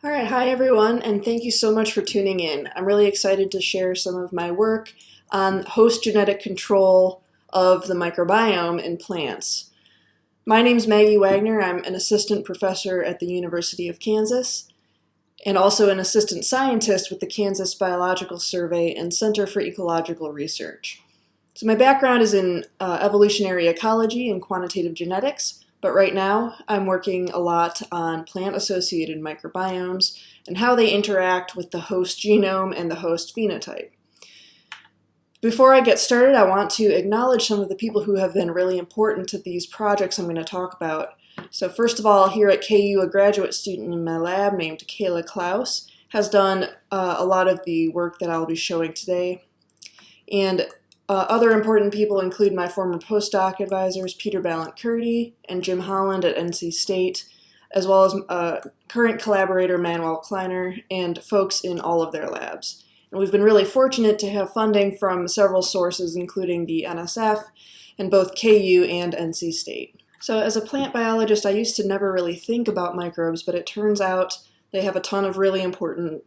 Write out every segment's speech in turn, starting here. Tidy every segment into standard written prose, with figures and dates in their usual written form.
All right, hi everyone, and thank you so much for tuning in. I'm really excited to share some of my work on host genetic control of the microbiome in plants. My name is Maggie Wagner. I'm an assistant professor at the University of Kansas and also an assistant scientist with the Kansas Biological Survey and Center for Ecological Research. So my background is in evolutionary ecology and quantitative genetics. But right now, I'm working a lot on plant-associated microbiomes and how they interact with the host genome and the host phenotype. Before I get started, I want to acknowledge some of the people who have been really important to these projects I'm going to talk about. So first of all, here at KU, a graduate student in my lab named Kayla Klaus has done a lot of the work that I'll be showing today. And other important people include my former postdoc advisors, Peter Ballant-Curdy and Jim Holland at NC State, as well as current collaborator Manuel Kleiner and folks in all of their labs. And we've been really fortunate to have funding from several sources, including the NSF and both KU and NC State. So as a plant biologist, I used to never really think about microbes, but it turns out they have a ton of really important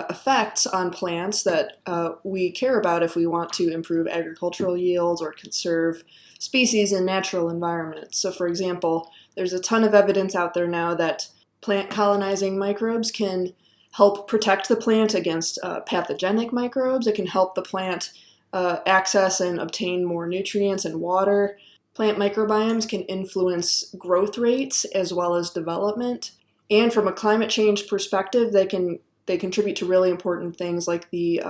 effects on plants that we care about if we want to improve agricultural yields or conserve species in natural environments. So for example, there's a ton of evidence out there now that plant colonizing microbes can help protect the plant against pathogenic microbes. It can help the plant access and obtain more nutrients and water. Plant microbiomes can influence growth rates as well as development. And from a climate change perspective, they contribute to really important things like the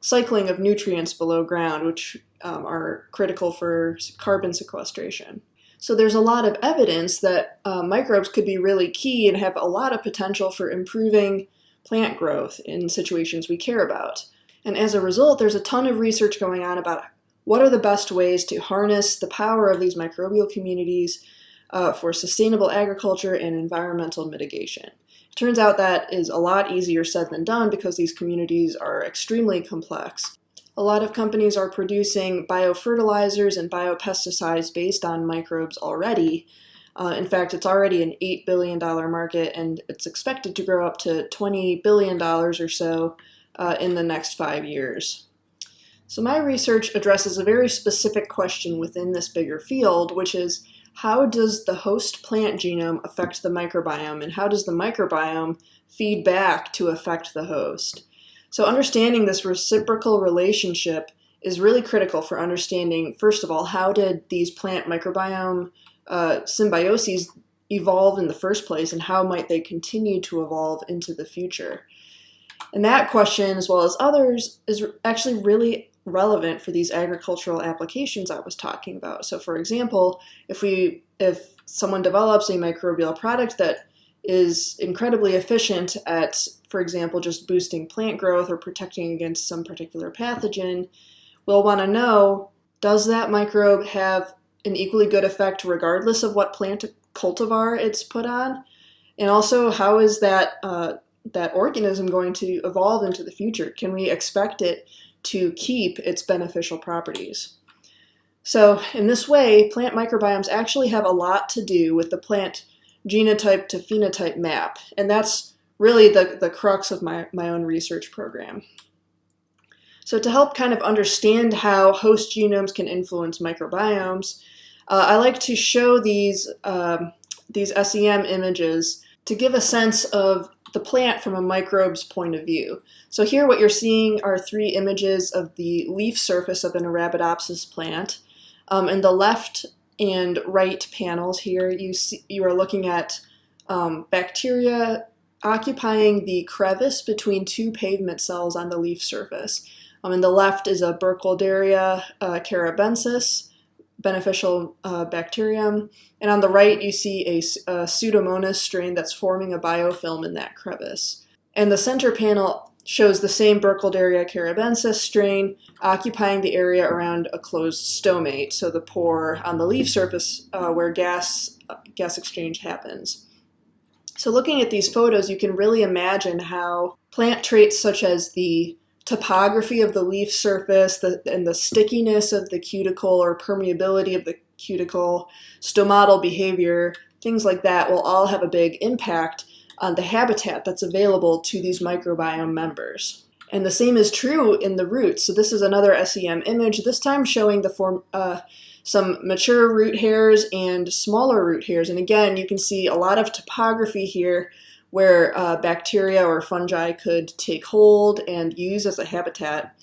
cycling of nutrients below ground, which are critical for carbon sequestration. So there's a lot of evidence that microbes could be really key and have a lot of potential for improving plant growth in situations we care about. And as a result, there's a ton of research going on about what are the best ways to harness the power of these microbial communities for sustainable agriculture and environmental mitigation. Turns out that is a lot easier said than done because these communities are extremely complex. A lot of companies are producing biofertilizers and biopesticides based on microbes already. In fact, it's already an $8 billion market, and it's expected to grow up to $20 billion or so in the next 5 years. So my research addresses a very specific question within this bigger field, which is, how does the host plant genome affect the microbiome, and how does the microbiome feed back to affect the host? So understanding this reciprocal relationship is really critical for understanding, first of all, how did these plant microbiome symbioses evolve in the first place, and how might they continue to evolve into the future? And that question, as well as others, is actually really relevant for these agricultural applications I was talking about. So for example, if someone develops a microbial product that is incredibly efficient at, for example, just boosting plant growth or protecting against some particular pathogen, we'll want to know, does that microbe have an equally good effect regardless of what plant cultivar it's put on? And also, how is that organism going to evolve into the future? Can we expect it to keep its beneficial properties? So in this way, plant microbiomes actually have a lot to do with the plant genotype to phenotype map, and that's really the crux of my own research program. So to help kind of understand how host genomes can influence microbiomes, I like to show these SEM images to give a sense of the plant from a microbe's point of view. So here what you're seeing are 3 images of the leaf surface of an Arabidopsis plant. In the left and right panels here, you are looking at bacteria occupying the crevice between 2 pavement cells on the leaf surface. In the left is a Burkholderia carabensis, beneficial bacterium, and on the right you see a Pseudomonas strain that's forming a biofilm in that crevice. And the center panel shows the same Burkholderia carabensis strain occupying the area around a closed stomate, so the pore on the leaf surface where gas exchange happens. So looking at these photos, you can really imagine how plant traits such as the topography of the leaf surface and the stickiness of the cuticle or permeability of the cuticle, stomatal behavior, things like that will all have a big impact the habitat that's available to these microbiome members. And the same is true in the roots. So this is another SEM image, this time showing some mature root hairs and smaller root hairs. And again, you can see a lot of topography here where bacteria or fungi could take hold and use as a habitat.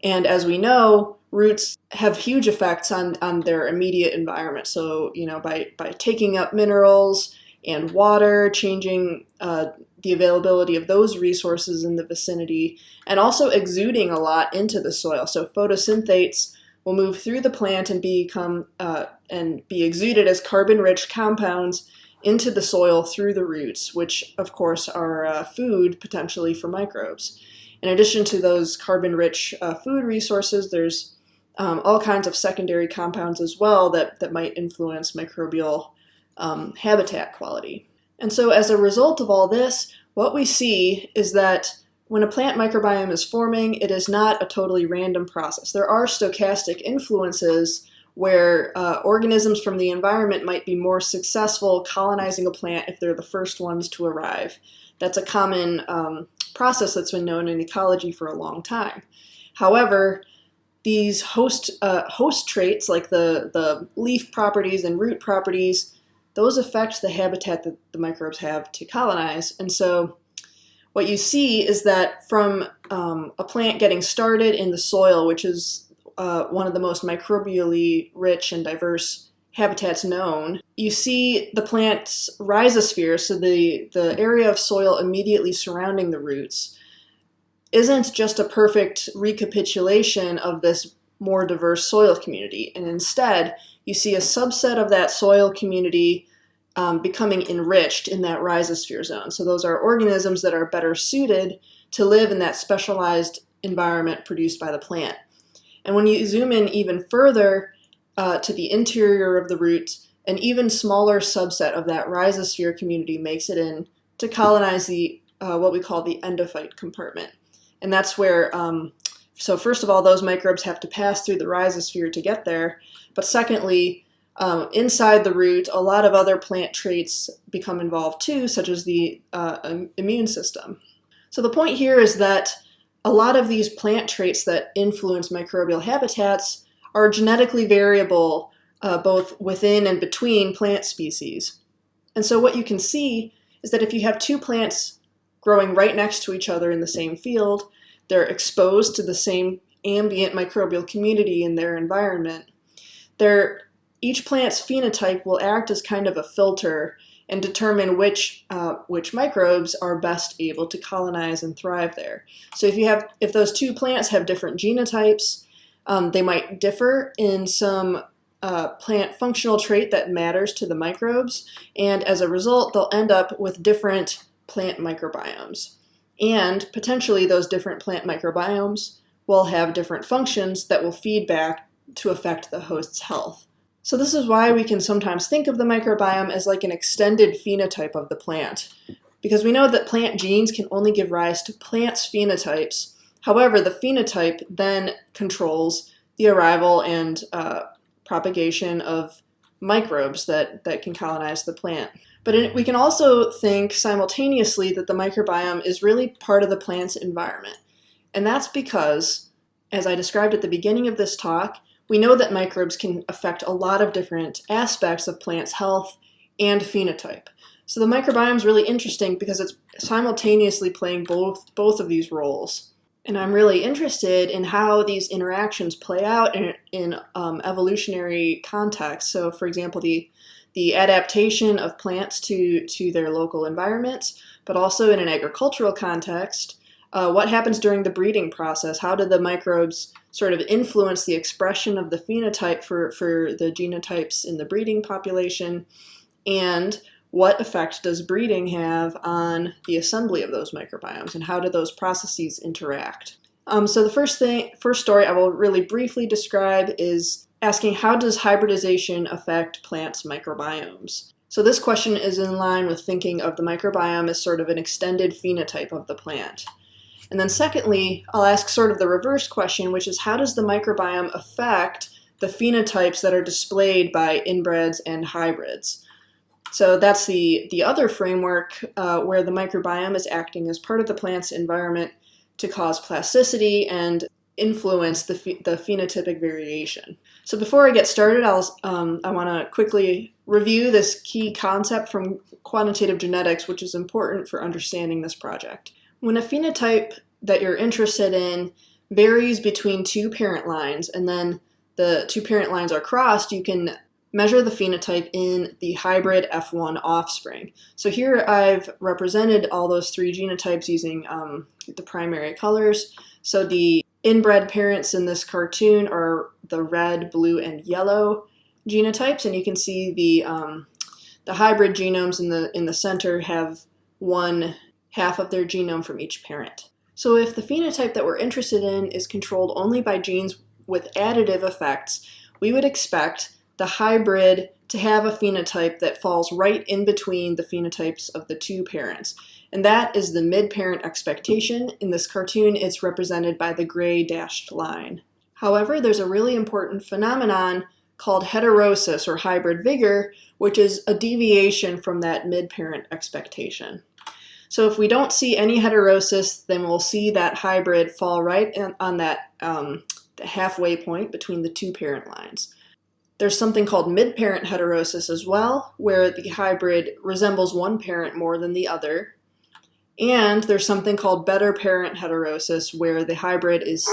And as we know, roots have huge effects on their immediate environment. So, by taking up minerals and water, changing the availability of those resources in the vicinity, and also exuding a lot into the soil. So photosynthates will move through the plant and be exuded as carbon-rich compounds into the soil through the roots, which of course are food potentially for microbes. In addition to those carbon-rich food resources, there's all kinds of secondary compounds as well that might influence microbial habitat quality. And so as a result of all this, what we see is that when a plant microbiome is forming, it is not a totally random process. There are stochastic influences where organisms from the environment might be more successful colonizing a plant if they're the first ones to arrive. That's a common process that's been known in ecology for a long time. However, these host traits, like the leaf properties and root properties, those affect the habitat that the microbes have to colonize. And so what you see is that from a plant getting started in the soil, which is one of the most microbially rich and diverse habitats known, you see the plant's rhizosphere, so the area of soil immediately surrounding the roots, isn't just a perfect recapitulation of this more diverse soil community. And instead, you see a subset of that soil community becoming enriched in that rhizosphere zone. So those are organisms that are better suited to live in that specialized environment produced by the plant. And when you zoom in even further to the interior of the roots, an even smaller subset of that rhizosphere community makes it in to colonize the what we call the endophyte compartment. And that's where, so first of all, those microbes have to pass through the rhizosphere to get there. But secondly, inside the root, a lot of other plant traits become involved too, such as the immune system. So the point here is that a lot of these plant traits that influence microbial habitats are genetically variable both within and between plant species. And so what you can see is that if you have two plants growing right next to each other in the same field, they're exposed to the same ambient microbial community in their environment. Each plant's phenotype will act as kind of a filter and determine which microbes are best able to colonize and thrive there. So if those two plants have different genotypes, they might differ in some plant functional trait that matters to the microbes, and as a result, they'll end up with different plant microbiomes. And potentially those different plant microbiomes will have different functions that will feed back to affect the host's health. So this is why we can sometimes think of the microbiome as like an extended phenotype of the plant, because we know that plant genes can only give rise to plants' phenotypes. However, the phenotype then controls the arrival and propagation of microbes that can colonize the plant. But we can also think simultaneously that the microbiome is really part of the plant's environment. And that's because, as I described at the beginning of this talk, we know that microbes can affect a lot of different aspects of plants' health and phenotype. So the microbiome is really interesting because it's simultaneously playing both of these roles. And I'm really interested in how these interactions play out in evolutionary contexts. So for example, the adaptation of plants to their local environments, but also in an agricultural context, what happens during the breeding process? How do the microbes sort of influence the expression of the phenotype for the genotypes in the breeding population? And what effect does breeding have on the assembly of those microbiomes, and how do those processes interact? So the first story I will really briefly describe is asking, how does hybridization affect plants' microbiomes? So this question is in line with thinking of the microbiome as sort of an extended phenotype of the plant. And then secondly, I'll ask sort of the reverse question, which is, how does the microbiome affect the phenotypes that are displayed by inbreds and hybrids? So that's the other framework where the microbiome is acting as part of the plant's environment to cause plasticity and influence the phenotypic variation. So before I get started, I want to quickly review this key concept from quantitative genetics, which is important for understanding this project. When a phenotype that you're interested in varies between two parent lines, and then the two parent lines are crossed, you can measure the phenotype in the hybrid F1 offspring. So here I've represented all those three genotypes using the primary colors. So the inbred parents in this cartoon are the red, blue, and yellow genotypes, and you can see the hybrid genomes in the center have one half of their genome from each parent. So if the phenotype that we're interested in is controlled only by genes with additive effects, we would expect the hybrid to have a phenotype that falls right in between the phenotypes of the two parents. And that is the midparent expectation. In this cartoon, it's represented by the gray dashed line. However, there's a really important phenomenon called heterosis or hybrid vigor, which is a deviation from that midparent expectation. So if we don't see any heterosis, then we'll see that hybrid fall right on that the halfway point between the two parent lines. There's something called midparent heterosis as well, where the hybrid resembles one parent more than the other. And there's something called better parent heterosis, where the hybrid is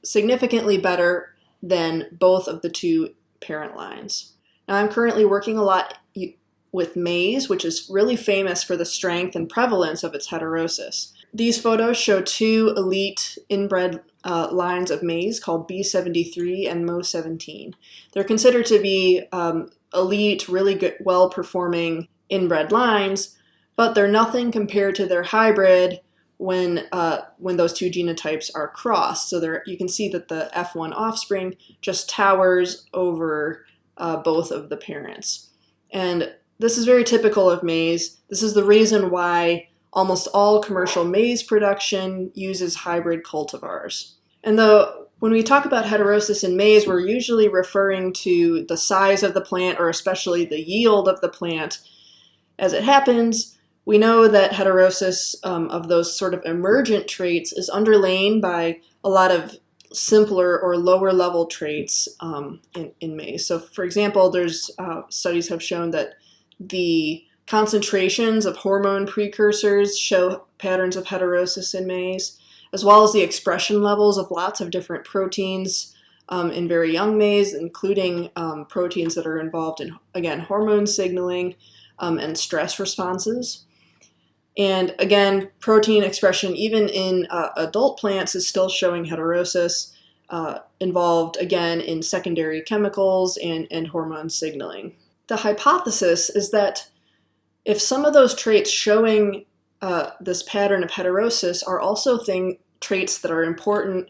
significantly better than both of the two parent lines. Now, I'm currently working a lot with maize, which is really famous for the strength and prevalence of its heterosis. These photos show two elite inbred lines of maize called B73 and Mo17. They're considered to be elite, really good, well-performing inbred lines, but they're nothing compared to their hybrid when those two genotypes are crossed. So you can see that the F1 offspring just towers over both of the parents. And this is very typical of maize. This is the reason why almost all commercial maize production uses hybrid cultivars. And when we talk about heterosis in maize, we're usually referring to the size of the plant or especially the yield of the plant. As it happens, we know that heterosis of those sort of emergent traits is underlain by a lot of simpler or lower level traits in maize. So for example, there's studies have shown that the concentrations of hormone precursors show patterns of heterosis in maize, as well as the expression levels of lots of different proteins in very young maize, including proteins that are involved in, again, hormone signaling and stress responses. And again, protein expression, even in adult plants, is still showing heterosis involved, again, in secondary chemicals and hormone signaling. The hypothesis is that if some of those traits showing this pattern of heterosis are also traits that are important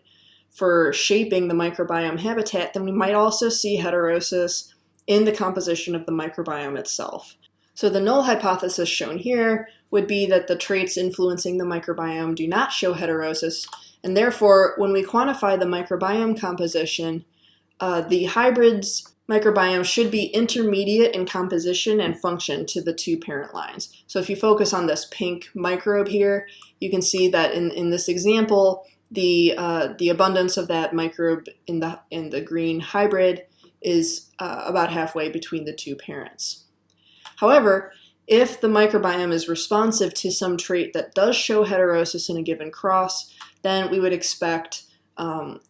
for shaping the microbiome habitat, then we might also see heterosis in the composition of the microbiome itself. So the null hypothesis shown here would be that the traits influencing the microbiome do not show heterosis, and therefore, when we quantify the microbiome composition, the hybrid's microbiome should be intermediate in composition and function to the two parent lines. So if you focus on this pink microbe here, you can see that in this example, the abundance of that microbe in the green hybrid is about halfway between the two parents. However, if the microbiome is responsive to some trait that does show heterosis in a given cross, then we would expect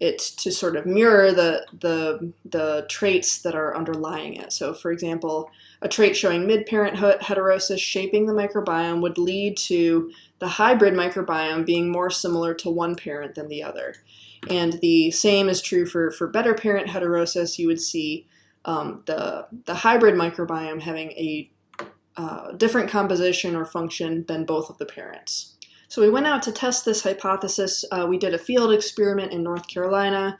it to sort of mirror the traits that are underlying it. So for example, a trait showing midparent heterosis shaping the microbiome would lead to the hybrid microbiome being more similar to one parent than the other. And the same is true for better parent heterosis. You would see the hybrid microbiome having a different composition or function than both of the parents. So we went out to test this hypothesis. We did a field experiment in North Carolina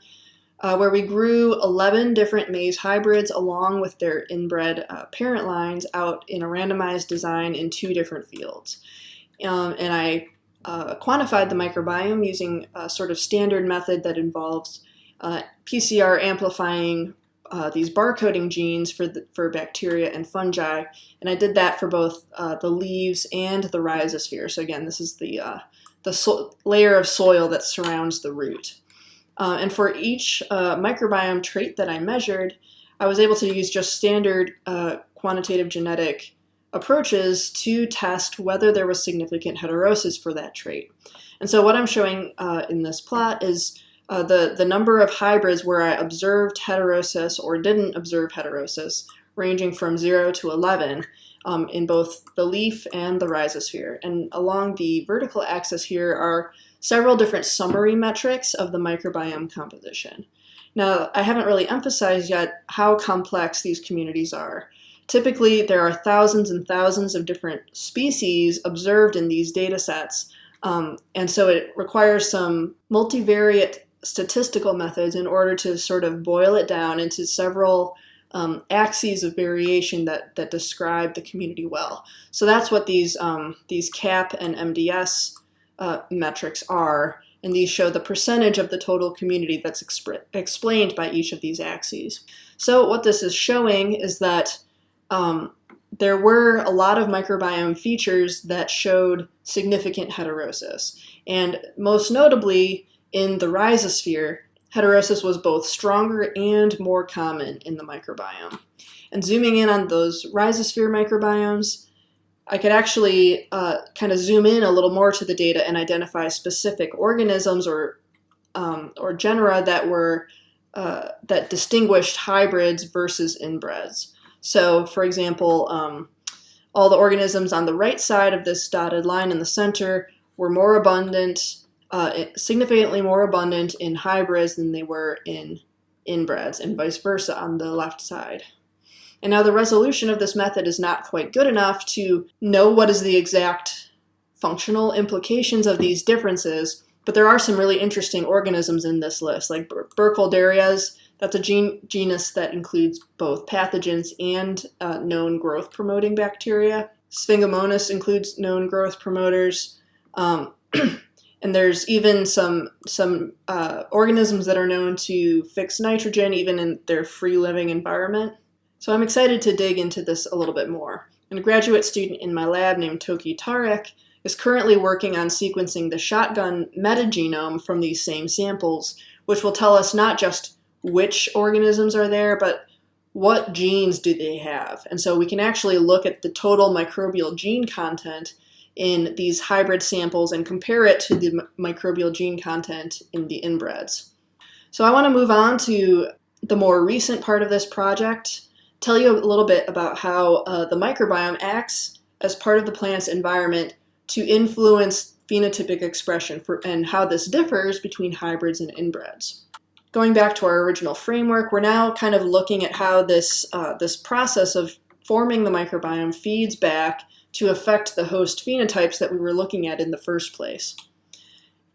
where we grew 11 different maize hybrids along with their inbred parent lines out in a randomized design in 2 different fields. And I quantified the microbiome using a sort of standard method that involves PCR amplifying these barcoding genes for bacteria and fungi, and I did that for both the leaves and the rhizosphere. So again, this is the layer of soil that surrounds the root. And for each microbiome trait that I measured, I was able to use just standard quantitative genetic approaches to test whether there was significant heterosis for that trait. And so what I'm showing in this plot is the number of hybrids where I observed heterosis or didn't observe heterosis, ranging from 0 to 11 in both the leaf and the rhizosphere. And along the vertical axis here are several different summary metrics of the microbiome composition. Now, I haven't really emphasized yet how complex these communities are. Typically, there are thousands and thousands of different species observed in these data sets, and so it requires some multivariate statistical methods in order to sort of boil it down into several axes of variation that describe the community well. So that's what these CAP and MDS metrics are, and these show the percentage of the total community that's explained by each of these axes. So what this is showing is that there were a lot of microbiome features that showed significant heterosis, and most notably in the rhizosphere, heterosis was both stronger and more common in the microbiome. And zooming in on those rhizosphere microbiomes, I could actually kind of zoom in a little more to the data and identify specific organisms or genera that distinguished hybrids versus inbreds. So, for example, all the organisms on the right side of this dotted line in the center were more abundant, significantly more abundant in hybrids than they were in inbreds, and vice versa on the left side. And now the resolution of this method is not quite good enough to know what is the exact functional implications of these differences, but there are some really interesting organisms in this list, like Burkholderias. That's a genus that includes both pathogens and known growth-promoting bacteria. Sphingomonas includes known growth promoters. And there's even some organisms that are known to fix nitrogen even in their free-living environment. So I'm excited to dig into this a little bit more. And a graduate student in my lab named Toki Tarek is currently working on sequencing the shotgun metagenome from these same samples, which will tell us not just which organisms are there, but what genes do they have. And so we can actually look at the total microbial gene content in these hybrid samples and compare it to the microbial gene content in the inbreds. So I want to move on to the more recent part of this project, tell you a little bit about how the microbiome acts as part of the plant's environment to influence phenotypic expression and how this differs between hybrids and inbreds. Going back to our original framework, we're now kind of looking at how this process of forming the microbiome feeds back to affect the host phenotypes that we were looking at in the first place.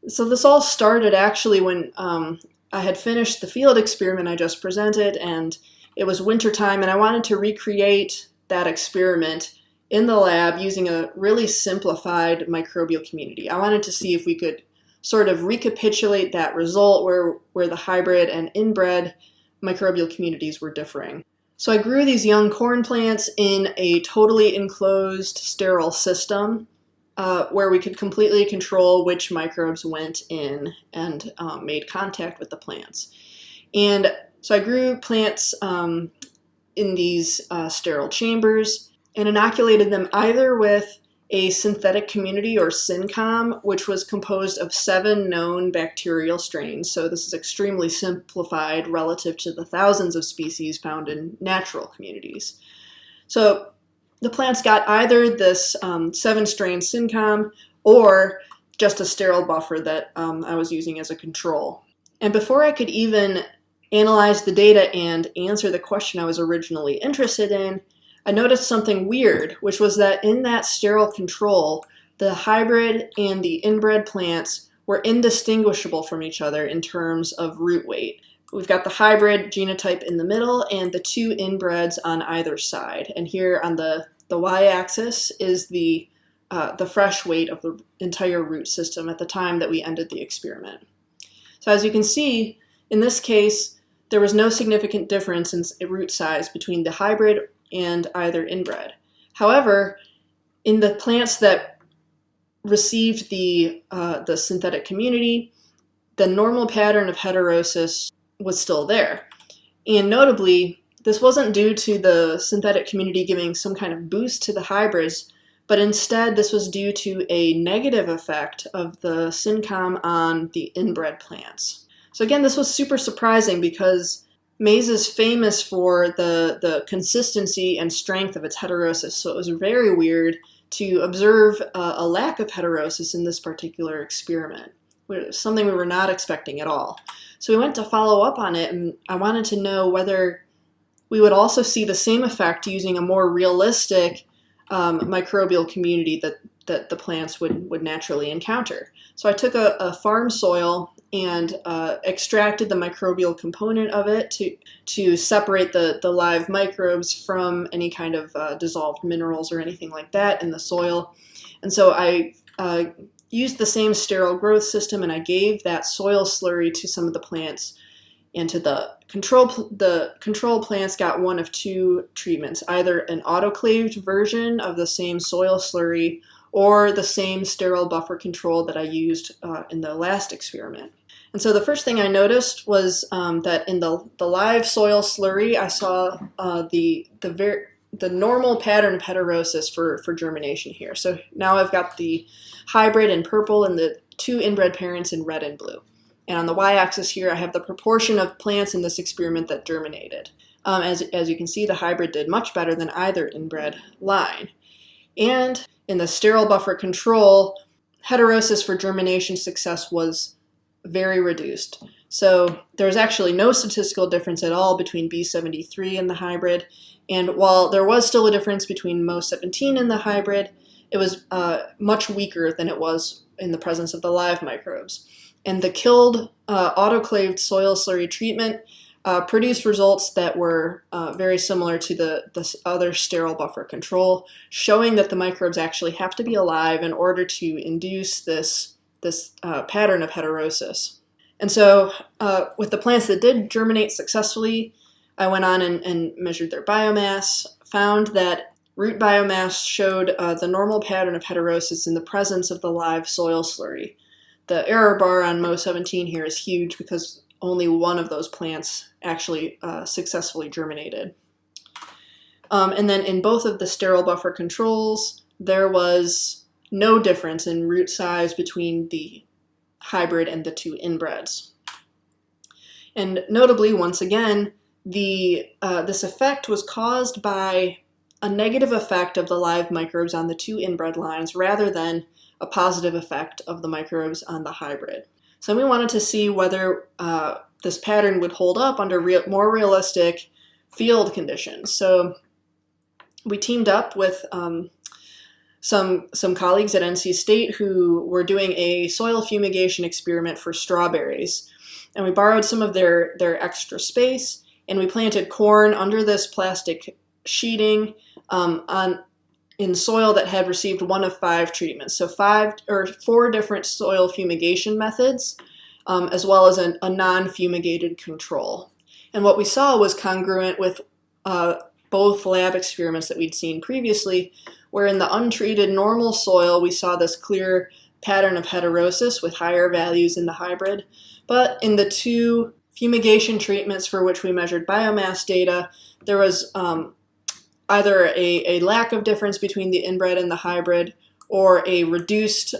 So this all started actually when I had finished the field experiment I just presented, and it was wintertime, and I wanted to recreate that experiment in the lab using a really simplified microbial community. I wanted to see if we could sort of recapitulate that result where the hybrid and inbred microbial communities were differing. So I grew these young corn plants in a totally enclosed, sterile system where we could completely control which microbes went in and made contact with the plants. And so I grew plants in these sterile chambers and inoculated them either with a synthetic community, or SynCom, which was composed of 7 known bacterial strains. So this is extremely simplified relative to the thousands of species found in natural communities. So the plants got either this 7-strain SynCom or just a sterile buffer that I was using as a control. And before I could even analyze the data and answer the question I was originally interested in, I noticed something weird, which was that in that sterile control, the hybrid and the inbred plants were indistinguishable from each other in terms of root weight. We've got the hybrid genotype in the middle and the 2 inbreds on either side. And here on the y-axis is the fresh weight of the entire root system at the time that we ended the experiment. So as you can see, in this case, there was no significant difference in root size between the hybrid and either inbred. However, in the plants that received the synthetic community, the normal pattern of heterosis was still there. And notably, this wasn't due to the synthetic community giving some kind of boost to the hybrids, but instead this was due to a negative effect of the syncom on the inbred plants. So again, this was super surprising because maize is famous for the consistency and strength of its heterosis, so it was very weird to observe a lack of heterosis in this particular experiment. Something we were not expecting at all. So we went to follow up on it, and I wanted to know whether we would also see the same effect using a more realistic microbial community that the plants would naturally encounter. So I took a farm soil and extracted the microbial component of it to separate the live microbes from any kind of dissolved minerals or anything like that in the soil. And so I used the same sterile growth system, and I gave that soil slurry to some of the plants, and to the control plants got one of two treatments, either an autoclaved version of the same soil slurry or the same sterile buffer control that I used in the last experiment. And so the first thing I noticed was that in the live soil slurry, I saw the normal pattern of heterosis for germination here. So now I've got the hybrid in purple and the two inbred parents in red and blue. And on the y-axis here, I have the proportion of plants in this experiment that germinated. As you can see, the hybrid did much better than either inbred line. And in the sterile buffer control, heterosis for germination success was very reduced. So there's actually no statistical difference at all between B73 and the hybrid. And while there was still a difference between Mo17 and the hybrid, it was much weaker than it was in the presence of the live microbes. And the killed autoclaved soil slurry treatment produced results that were very similar to the other sterile buffer control, showing that the microbes actually have to be alive in order to induce this pattern of heterosis. And so with the plants that did germinate successfully, I went on and measured their biomass, found that root biomass showed the normal pattern of heterosis in the presence of the live soil slurry. The error bar on Mo17 here is huge because only one of those plants actually successfully germinated. And then in both of the sterile buffer controls, there was no difference in root size between the hybrid and the two inbreds. And notably, once again, this effect was caused by a negative effect of the live microbes on the two inbred lines rather than a positive effect of the microbes on the hybrid. So we wanted to see whether this pattern would hold up under more realistic field conditions. So we teamed up with some colleagues at NC State who were doing a soil fumigation experiment for strawberries. And we borrowed some of their extra space, and we planted corn under this plastic sheeting in soil that had received one of 5 treatments. So 4 different soil fumigation methods, as well as a non-fumigated control. And what we saw was congruent with both lab experiments that we'd seen previously, where in the untreated normal soil we saw this clear pattern of heterosis with higher values in the hybrid. But in the 2 fumigation treatments for which we measured biomass data, there was either a lack of difference between the inbred and the hybrid, or a reduced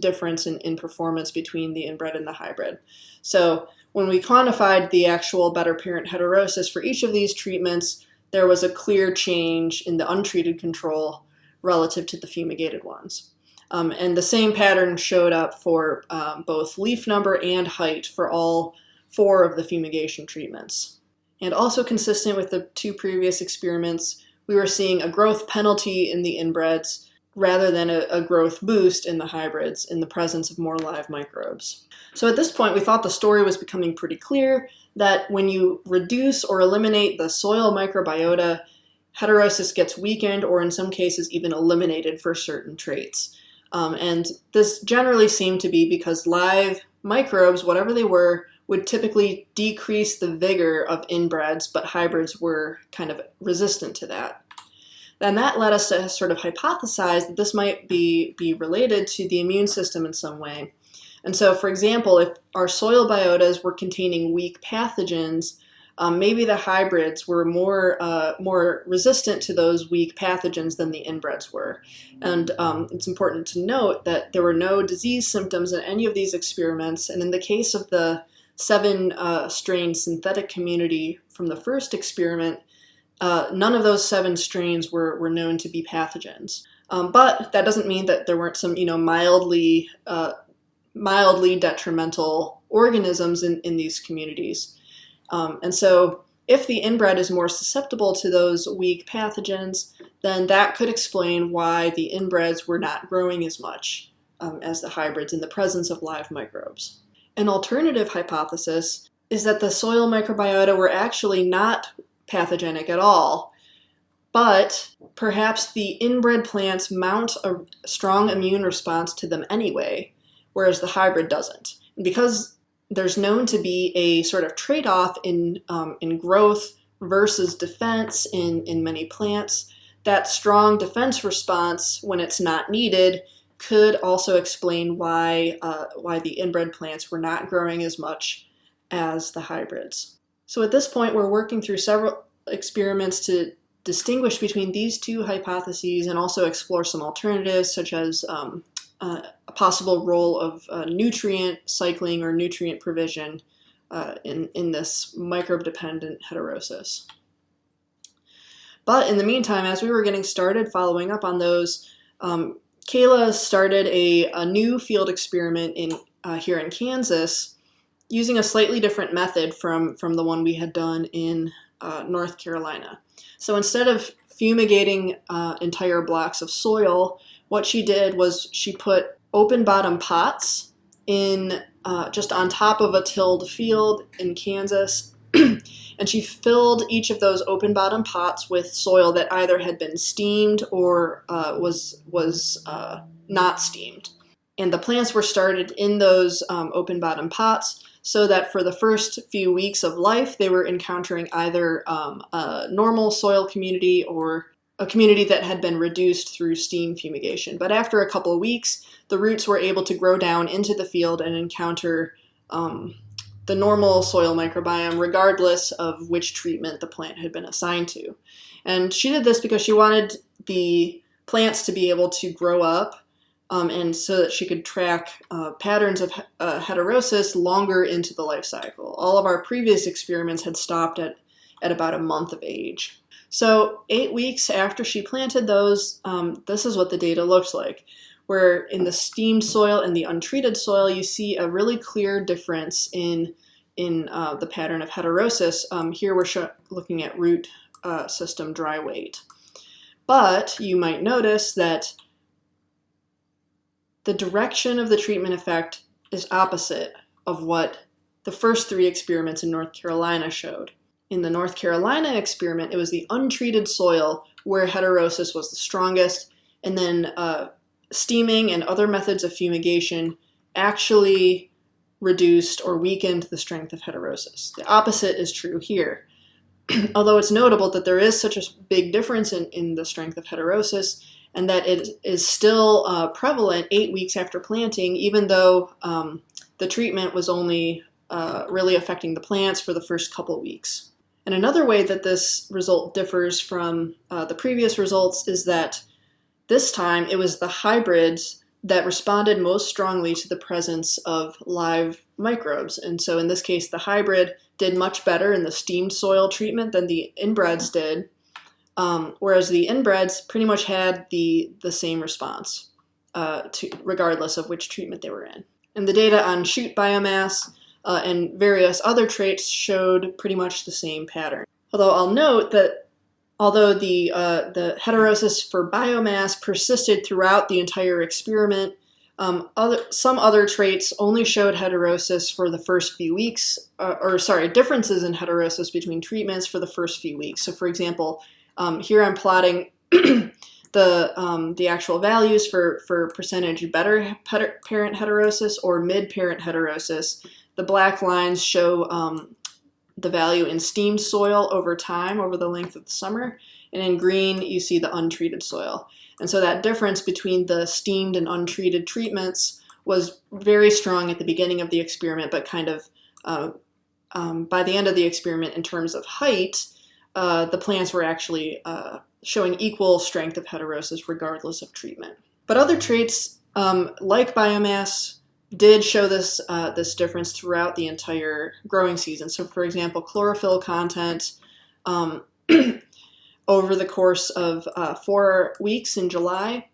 difference in performance between the inbred and the hybrid. So when we quantified the actual better parent heterosis for each of these treatments, there was a clear change in the untreated control relative to the fumigated ones. And the same pattern showed up for both leaf number and height for all 4 of the fumigation treatments. And also consistent with the 2 previous experiments, we were seeing a growth penalty in the inbreds rather than a growth boost in the hybrids in the presence of more live microbes. So at this point, we thought the story was becoming pretty clear that when you reduce or eliminate the soil microbiota, heterosis gets weakened or in some cases even eliminated for certain traits. And this generally seemed to be because live microbes, whatever they were would typically decrease the vigor of inbreds, but hybrids were kind of resistant to that. Then that led us to sort of hypothesize that this might be related to the immune system in some way. And so, for example, if our soil biotas were containing weak pathogens, maybe the hybrids were more resistant to those weak pathogens than the inbreds were. And it's important to note that there were no disease symptoms in any of these experiments. And in the case of the 7-strain synthetic community from the first experiment, none of those 7 strains were known to be pathogens. But that doesn't mean that there weren't some, mildly detrimental organisms in these communities. And so if the inbred is more susceptible to those weak pathogens, then that could explain why the inbreds were not growing as much as the hybrids in the presence of live microbes. An alternative hypothesis is that the soil microbiota were actually not pathogenic at all, but perhaps the inbred plants mount a strong immune response to them anyway, whereas the hybrid doesn't. And because there's known to be a sort of trade-off in growth versus defense in many plants, that strong defense response when it's not needed could also explain why the inbred plants were not growing as much as the hybrids. So at this point, we're working through several experiments to distinguish between these two hypotheses and also explore some alternatives, such as a possible role of nutrient cycling or nutrient provision in this microbe-dependent heterosis. But in the meantime, as we were getting started following up on those, Kayla started a new field experiment here in Kansas using a slightly different method from the one we had done in North Carolina. So instead of fumigating entire blocks of soil, what she did was she put open bottom pots in just on top of a tilled field in Kansas, and she filled each of those open bottom pots with soil that either had been steamed or was not steamed. And the plants were started in those open bottom pots, so that for the first few weeks of life, they were encountering either a normal soil community or a community that had been reduced through steam fumigation. But after a couple of weeks, the roots were able to grow down into the field and encounter the normal soil microbiome, regardless of which treatment the plant had been assigned to. And she did this because she wanted the plants to be able to grow up and so that she could track patterns of heterosis longer into the life cycle. All of our previous experiments had stopped at about a month of age. So 8 weeks after she planted those, this is what the data looked like, where in the steamed soil and the untreated soil, you see a really clear difference in the pattern of heterosis. Here we're looking at root system dry weight. But you might notice that the direction of the treatment effect is opposite of what the first 3 experiments in North Carolina showed. In the North Carolina experiment, it was the untreated soil where heterosis was the strongest, and then steaming and other methods of fumigation actually reduced or weakened the strength of heterosis. The opposite is true here. Although it's notable that there is such a big difference in the strength of heterosis, and that it is still prevalent 8 weeks after planting, even though the treatment was only really affecting the plants for the first couple weeks. And another way that this result differs from the previous results is that this time it was the hybrids that responded most strongly to the presence of live microbes. And so in this case, the hybrid did much better in the steamed soil treatment than the inbreds did, whereas the inbreds pretty much had the same response, regardless of which treatment they were in. And the data on shoot biomass and various other traits showed pretty much the same pattern. Although I'll note that although the heterosis for biomass persisted throughout the entire experiment, some other traits only showed heterosis for the first few weeks, differences in heterosis between treatments for the first few weeks. So for example, here I'm plotting the actual values for percentage better parent heterosis or mid-parent heterosis. The black lines show the value in steamed soil over time, over the length of the summer, and in green you see the untreated soil. And so that difference between the steamed and untreated treatments was very strong at the beginning of the experiment, but kind of by the end of the experiment in terms of height, the plants were actually showing equal strength of heterosis regardless of treatment. But other traits, like biomass, did show this difference throughout the entire growing season. So for example, chlorophyll content over the course of 4 weeks in July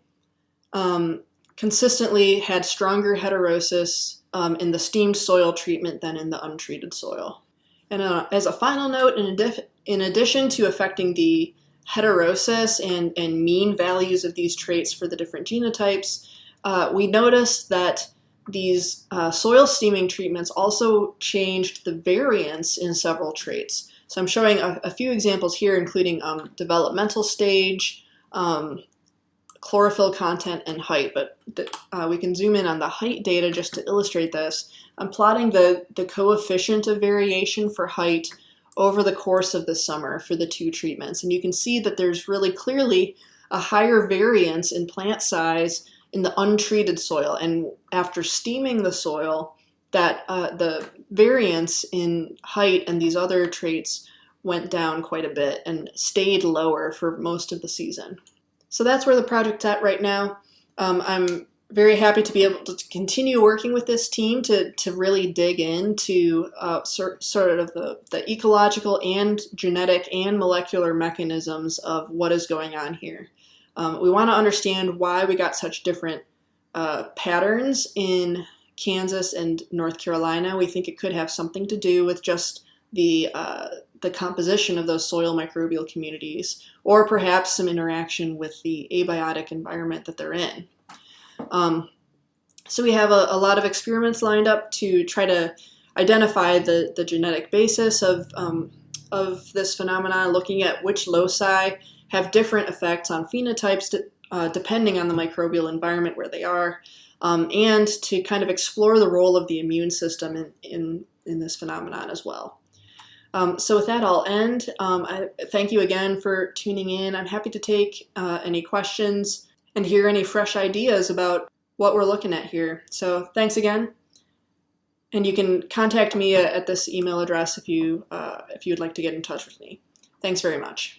consistently had stronger heterosis in the steamed soil treatment than in the untreated soil. And as a final note, in addition to affecting the heterosis and mean values of these traits for the different genotypes, we noticed that these soil steaming treatments also changed the variance in several traits. So I'm showing a few examples here, including developmental stage, chlorophyll content, and height. But we can zoom in on the height data just to illustrate this. I'm plotting the coefficient of variation for height over the course of the summer for the two treatments. And you can see that there's really clearly a higher variance in plant size in the untreated soil. And after steaming the soil, that the variance in height and these other traits went down quite a bit and stayed lower for most of the season. So that's where the project's at right now. I'm very happy to be able to continue working with this team to really dig into sort of the ecological and genetic and molecular mechanisms of what is going on here. We want to understand why we got such different patterns in Kansas and North Carolina. We think it could have something to do with just the composition of those soil microbial communities, or perhaps some interaction with the abiotic environment that they're in. So we have a lot of experiments lined up to try to identify the genetic basis of this phenomenon, looking at which loci have different effects on phenotypes depending on the microbial environment where they are, and to kind of explore the role of the immune system in this phenomenon as well. So with that, I'll end. I thank you again for tuning in. I'm happy to take any questions and hear any fresh ideas about what we're looking at here. So thanks again. And you can contact me at this email address if you'd like to get in touch with me. Thanks very much.